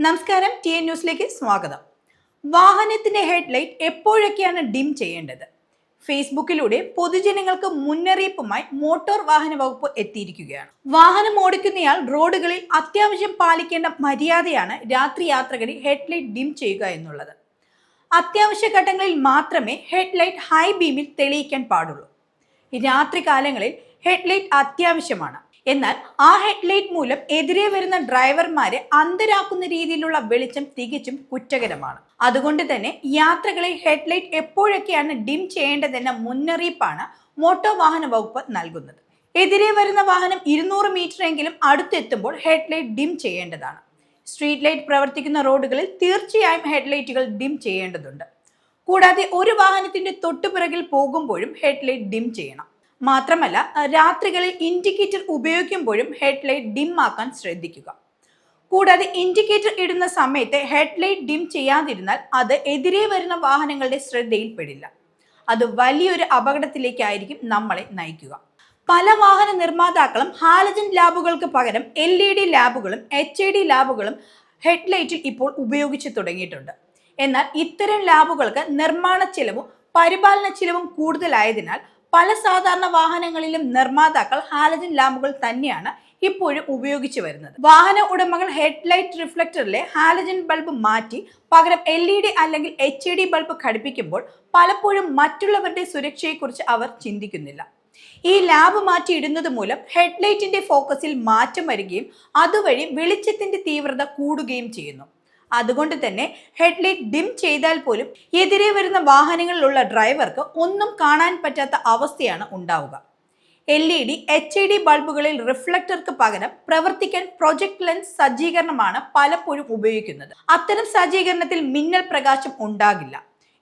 നമസ്കാരം, TN ന്യൂസിലേക്ക് സ്വാഗതം. വാഹനത്തിന്റെ ഹെഡ്ലൈറ്റ് എപ്പോഴൊക്കെയാണ് ഡിം ചെയ്യേണ്ടത്? ഫേസ്ബുക്കിലൂടെ പൊതുജനങ്ങൾക്ക് മുന്നറിയിപ്പുമായി മോട്ടോർ വാഹന വകുപ്പ് എത്തിയിരിക്കുകയാണ്. വാഹനം ഓടിക്കുന്നയാൾ റോഡുകളിൽ അത്യാവശ്യം പാലിക്കേണ്ട മര്യാദയാണ് രാത്രി യാത്രകളിൽ ഹെഡ്ലൈറ്റ് ഡിം ചെയ്യുക എന്നുള്ളത്. അത്യാവശ്യ ഘട്ടങ്ങളിൽ മാത്രമേ ഹെഡ്ലൈറ്റ് ഹൈ ബീമിൽ തെളിയിക്കാൻ പാടുള്ളൂ. രാത്രി കാലങ്ങളിൽ ഹെഡ്ലൈറ്റ് അത്യാവശ്യമാണ്. എന്നാൽ ആ ഹെഡ്ലൈറ്റ് മൂലം എതിരെ വരുന്ന ഡ്രൈവർമാരെ അന്ധരാക്കുന്ന രീതിയിലുള്ള വെളിച്ചം തികച്ചും കുറ്റകരമാണ്. അതുകൊണ്ട് തന്നെ യാത്രകളിൽ ഹെഡ്ലൈറ്റ് എപ്പോഴൊക്കെയാണ് ഡിം ചെയ്യേണ്ടതെന്ന മുന്നറിയിപ്പാണ് മോട്ടോർ വാഹന വകുപ്പ് നൽകുന്നത്. എതിരെ വരുന്ന വാഹനം 200 മീറ്റർ എങ്കിലും അടുത്തെത്തുമ്പോൾ ഹെഡ്ലൈറ്റ് ഡിം ചെയ്യേണ്ടതാണ്. സ്ട്രീറ്റ് ലൈറ്റ് പ്രവർത്തിക്കുന്ന റോഡുകളിൽ തീർച്ചയായും ഹെഡ്ലൈറ്റുകൾ ഡിം ചെയ്യേണ്ടതുണ്ട്. കൂടാതെ ഒരു വാഹനത്തിന്റെ തൊട്ടുപിറകിൽ പോകുമ്പോഴും ഹെഡ്ലൈറ്റ് ഡിം ചെയ്യണം. മാത്രമല്ല, രാത്രികളിൽ ഇൻഡിക്കേറ്റർ ഉപയോഗിക്കുമ്പോഴും ഹെഡ്ലൈറ്റ് ഡിം ആക്കാൻ ശ്രദ്ധിക്കുക. കൂടാതെ ഇൻഡിക്കേറ്റർ ഇടുന്ന സമയത്ത് ഹെഡ്ലൈറ്റ് ഡിം ചെയ്യാതിരുന്നാൽ അത് എതിരെ വരുന്ന വാഹനങ്ങളുടെ ശ്രദ്ധയിൽപ്പെടില്ല. അത് വലിയൊരു അപകടത്തിലേക്കായിരിക്കും നമ്മളെ നയിക്കുക. പല വാഹന നിർമ്മാതാക്കളും ഹാലജൻ ലാമ്പുകൾക്ക് പകരം LED ലാമ്പുകളും HID ലാമ്പുകളും ഹെഡ്ലൈറ്റിൽ ഇപ്പോൾ ഉപയോഗിച്ചു തുടങ്ങിയിട്ടുണ്ട്. എന്നാൽ ഇത്തരം ലാമ്പുകൾക്ക് നിർമ്മാണ ചെലവും പരിപാലന ചെലവും കൂടുതലായതിനാൽ പല സാധാരണ വാഹനങ്ങളിലും നിർമ്മാതാക്കൾ ഹാലജൻ ലാമ്പുകൾ തന്നെയാണ് ഇപ്പോഴും ഉപയോഗിച്ചു വരുന്നത്. വാഹന ഉടമകൾ ഹെഡ്ലൈറ്റ് റിഫ്ലക്ടറിലെ ഹാലജൻ ബൾബ് മാറ്റി പകരം LED അല്ലെങ്കിൽ HID ബൾബ് ഘടിപ്പിക്കുമ്പോൾ പലപ്പോഴും മറ്റുള്ളവരുടെ സുരക്ഷയെക്കുറിച്ച് അവർ ചിന്തിക്കുന്നില്ല. ഈ ലാമ്പ് മാറ്റിയിടുന്നത് മൂലം ഹെഡ്ലൈറ്റിന്റെ ഫോക്കസിൽ മാറ്റം വരികയും അതുവഴി വെളിച്ചത്തിന്റെ തീവ്രത കൂടുകയും ചെയ്യുന്നു. അതുകൊണ്ട് തന്നെ ഹെഡ്ലൈറ്റ് ഡിം ചെയ്താൽ പോലും എതിരെ വരുന്ന വാഹനങ്ങളിലുള്ള ഡ്രൈവർക്ക് ഒന്നും കാണാൻ പറ്റാത്ത അവസ്ഥയാണ് ഉണ്ടാവുക. LED, HID ബൾബുകളിൽ റിഫ്ലക്ടർക്ക് പകരം പ്രവർത്തിക്കാൻ പ്രൊജക്ട് ലെൻസ് സജ്ജീകരണമാണ് പലപ്പോഴും ഉപയോഗിക്കുന്നത്. അത്തരം സജ്ജീകരണത്തിൽ മിന്നൽ പ്രകാശം ഉണ്ടാകില്ല.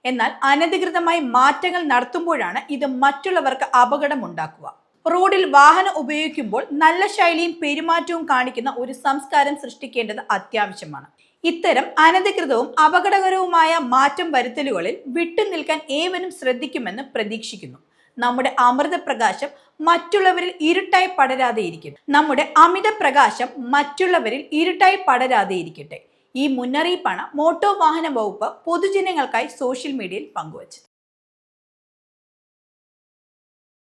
എന്നാൽ അനധികൃതമായി മാറ്റങ്ങൾ നടത്തുമ്പോഴാണ് ഇത് മറ്റുള്ളവർക്ക് അപകടമുണ്ടാക്കുക. റോഡിൽ വാഹനം ഉപയോഗിക്കുമ്പോൾ നല്ല ശൈലിയും പെരുമാറ്റവും കാണിക്കുന്ന ഒരു സംസ്കാരം സൃഷ്ടിക്കേണ്ടത് അത്യാവശ്യമാണ്. ഇത്തരം അനധികൃതവും അപകടകരവുമായ മാറ്റം വരുത്തലുകളിൽ വിട്ടുനിൽക്കാൻ ഏവരും ശ്രദ്ധിക്കുമെന്ന് പ്രതീക്ഷിക്കുന്നു. നമ്മുടെ അമൃത പ്രകാശം മറ്റുള്ളവരിൽ ഇരുട്ടായി പടരാതെയിരിക്കട്ടെ. നമ്മുടെ അമിത പ്രകാശം മറ്റുള്ളവരിൽ ഇരുട്ടായി പടരാതെയിരിക്കട്ടെ. ഈ മുന്നറിയിപ്പാണ് മോട്ടോർ വാഹന വകുപ്പ് പൊതുജനങ്ങൾക്കായി സോഷ്യൽ മീഡിയയിൽ പങ്കുവച്ചത്.